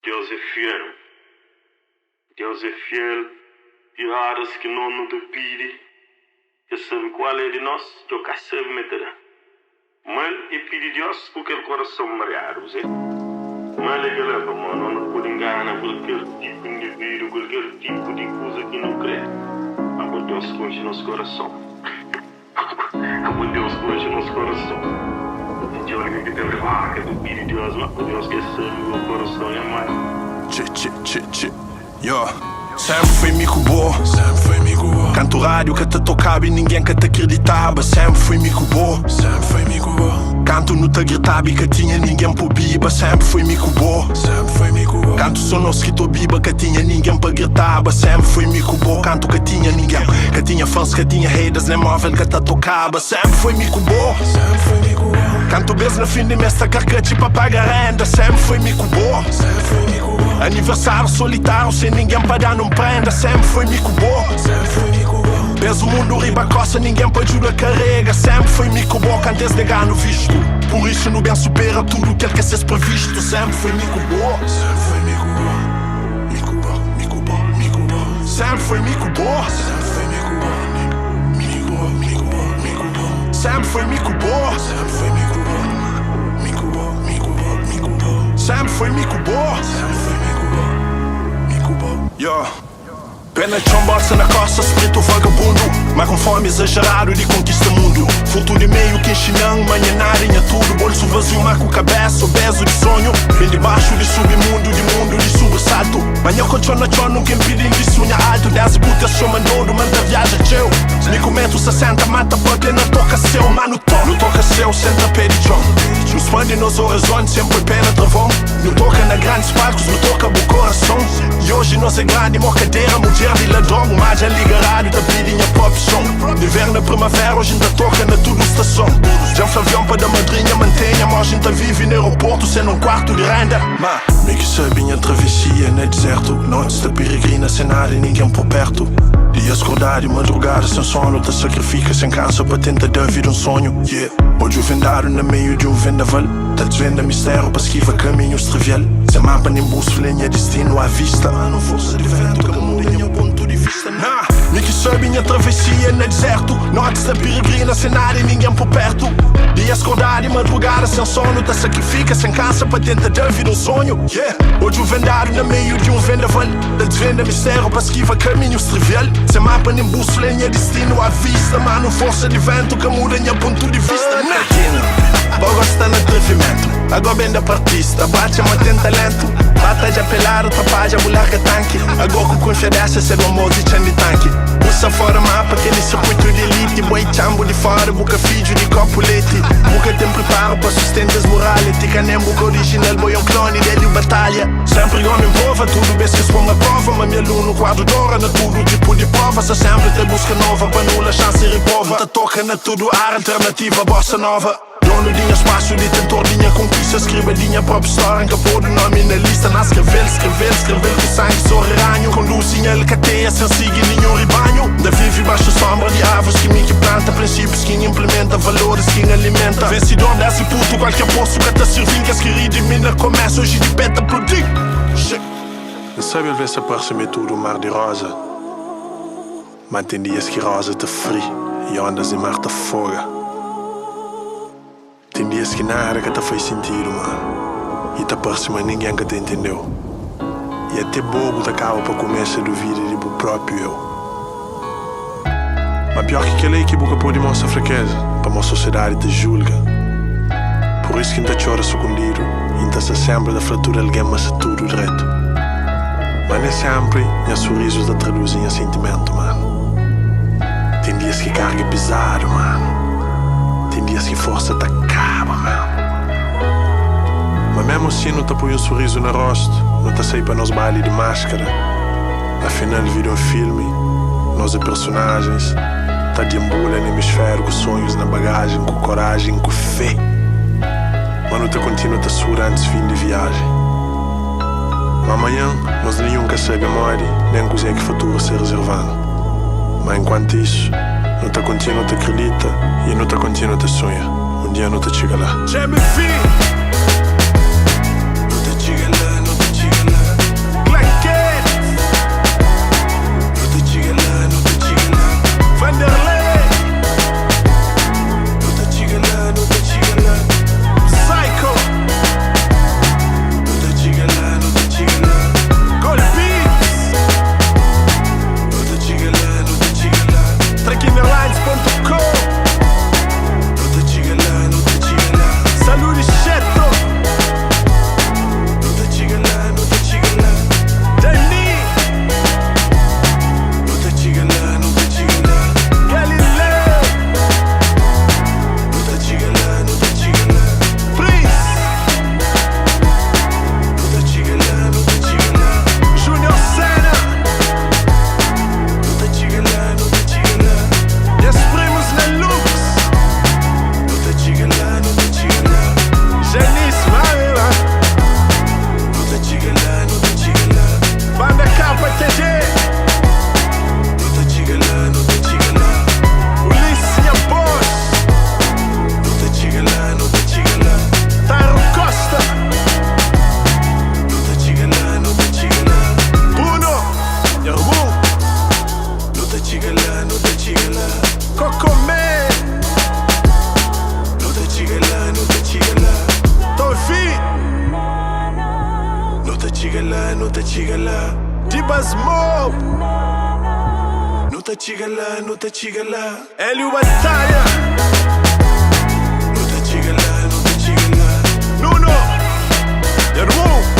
Deus é fiel. Deus é fiel. E horas que não te pede, eu sabe qual é de nós, eu cá sabe meter. Mas e pede Deus porque o coração mareado, você. Mas é que leva, mano, não pode enganar qualquer tipo de indivíduo, qualquer tipo de coisa que não crê. Mas Deus conte nosso coração. Mas Deus conte nosso coração. A única que tem que do pede Deus, mas Deus que sabe o coração é mais. Yo, sempre foi mico boa. Canto rádio que te tocava e ninguém que te acreditava. Sempre foi mico boa. Canto não te gritava e que tinha ninguém por biba. Sempre foi mico boa. Canto só não escrito biba que tinha ninguém para gritava. Sempre foi mico boa. Canto que tinha ninguém, que tinha fãs, que tinha haters, nem móvel que te tocava. Sempre foi mico boa. Canto beijo no fim de mês, tá carcate para pagar renda. Sempre foi mico boa. Aniversário solitário, sem ninguém para dar não prenda. Sempre foi mico boa. Peso o mundo riba costa, ninguém para ajudar carrega. Sempre foi mico boa, antes de ganhar no visto. Por isso não bem supera tudo que quer ser previsto. Sempre foi mico boa. Sempre foi mico boa. Sempre foi mico boa. Sempre foi mico boa. Sempre foi mico boa. Yo. Pena de bolsa na costa, espírito vagabundo. Mas com fome exagerado de conquista mundo. Furto de meio que ensinam, manhã narinha tudo. Bolso vazio, mas com cabeça, obeso de sonho. Bem debaixo de submundo, de mundo de sobressalto. Manhã com chona chona, quem pedindo de sonha alto. 10 butas chama nodo, manda viaja teu. Me comento 60, mata porque não toca seu. Mano, não toca seu, senta pé de chão. Nos expande nos horizontes, sempre pena travão. Não toca na grandes palcos, não toca o coração. E hoje nós é grande, morcadeira, mulher de ladrão. Mas já liga rádio, da vidinha pop som. De inverno na primavera, hoje ainda toca na tudo estação. Já foi avião para da madrinha, mantenha. Mas a gente vive no aeroporto, sendo um quarto de renda. Me que sabinha travessia no deserto. Noites da peregrina, sem nada e ninguém por perto. Dias acordar e madrugada sem sono. Te sacrifica sem cansa para tentar dar vida um sonho. Yeah. Hoje o vendário no meio de um vendaval. Te desvenda mistério para esquiva caminhos trivial. Sem mapa nem buço, linha destino à vista. Mano, força de vento que muda em ponto de vista. Me que sobe minha travessia no deserto. Noites da peregrina sem nada e ninguém por perto. Dias acordar e madrugada sem sono. Te sacrifica sem cansa para tentar dar vida um sonho. Yeah. Hoje o vendário no meio de um vendaval. Te desvenda mistério para esquiva caminhos trivial. Sem mapa nem buço, linha destino à vista. Mano, força de vento que muda em ponto de vista. Vou gostar no atrevimento. Agora bem da partista, bate mas tem talento. Bata já pelado, papá já bularga tanque. Agora com confiança, ser uma música de tanque. Usa fora mapa, aquele circuito de elite. Boi chambo de fora, buca vídeo de copo leite. Buca tem preparo para sustentar as morality. Nem buca original, boi clone dele batalha. Sempre homem prova, tudo bem se expõe a prova. Mas meu aluno quadro d'ora, na tudo tipo de prova. Se sempre te busca nova, para nula chance e reprova. Te toca na tudo, ar alternativa, bossa nova. Dono dinha espaço, detentor dinha conquista. Escreva dinha própria história, em capô do nome na lista. Na escrever com sangue sobre ranho. Conduz ele cateia, sem seguir nenhum rebanho. Da vive baixo sombra de árvores que me que planta. Princípios que implementa, valores que alimenta. Vencedor desse puto, qualquer poço que te servir. Que as queridas mina começa hoje de peta aplaudir. Não sabe ele ver se aproximar tudo o mar de rosa. Mas tem dias que rosa te frio e ondas de mar te foga. Tem dias que nada que te faz sentido, mano. E te aproxima ninguém que te entendeu. E até bobo te acaba para começar a duvidar de pro próprio eu. Mas pior que aquele que boca pode mostrar fraqueza, para uma sociedade te julga. Por isso que não te chora escondido, e não se sembra da fratura alguém, mas é tudo direto. Mas nem sempre, meus sorrisos te traduzem em sentimento, mano. Tem dias que carga pesado, mano. Tem dias que força te acaba, mano. Mas mesmo assim não te põe um sorriso no rosto. Não te sei para nós baile de máscara. Afinal vira um filme. Nós é personagens. Tá de embula no hemisfério. Com sonhos na bagagem. Com coragem, com fé. Mas não te continua a suar antes fim de viagem. Mas amanhã nós nunca chega a morrer. Nem coisa que fatura ser reservado. Mas enquanto isso não te continua a acredita e não te continua a sonhar. Um dia não te chega lá. Já me vi. Não te chega lá, não te chega lá. Nuta chigala, nuta chigala. Dibas Mo. Nuta chigala, nuta chigala. Hélio Batalha. Nuta chigala, nuta chigala. Nuno. Irmão.